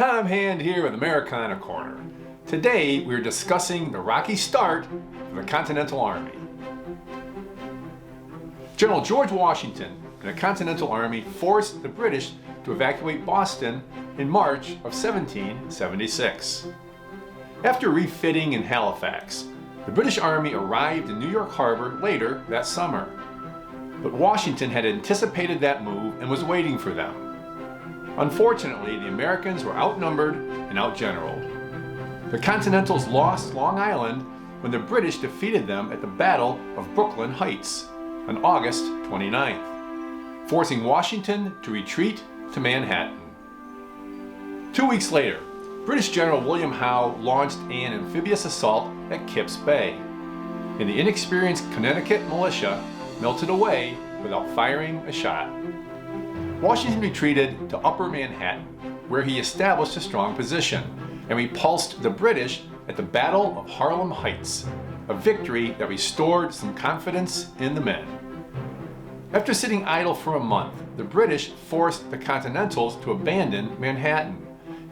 Tom Hand here with Americana Corner. Today we're discussing the rocky start of the Continental Army. General George Washington and the Continental Army forced the British to evacuate Boston in March of 1776. After refitting in Halifax, the British Army arrived in New York Harbor later that summer. But Washington had anticipated that move and was waiting for them. Unfortunately, the Americans were outnumbered and outgeneraled. The Continentals lost Long Island when the British defeated them at the Battle of Brooklyn Heights on August 29th, forcing Washington to retreat to Manhattan. 2 weeks later, British General William Howe launched an amphibious assault at Kip's Bay, and the inexperienced Connecticut militia melted away without firing a shot. Washington retreated to Upper Manhattan, where he established a strong position and repulsed the British at the Battle of Harlem Heights, a victory that restored some confidence in the men. After sitting idle for a month, the British forced the Continentals to abandon Manhattan,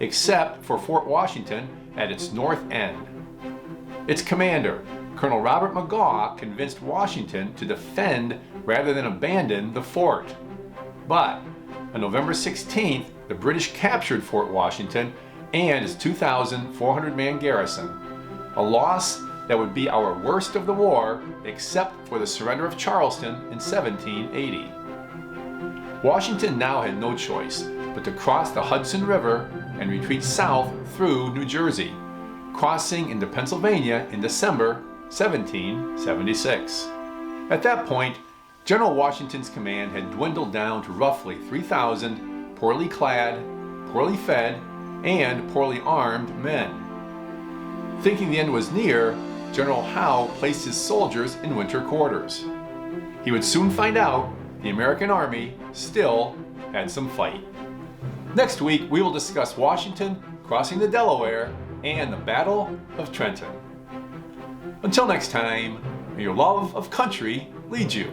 except for Fort Washington at its north end. Its commander, Colonel Robert McGaw, convinced Washington to defend rather than abandon the fort. But on November 16th, the British captured Fort Washington and its 2,400-man garrison, a loss that would be our worst of the war except for the surrender of Charleston in 1780. Washington now had no choice but to cross the Hudson River and retreat south through New Jersey, crossing into Pennsylvania in December 1776. At that point, General Washington's command had dwindled down to roughly 3,000 poorly clad, poorly fed, and poorly armed men. Thinking the end was near, General Howe placed his soldiers in winter quarters. He would soon find out the American Army still had some fight. Next week, we will discuss Washington crossing the Delaware and the Battle of Trenton. Until next time, may your love of country lead you.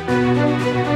Thank you.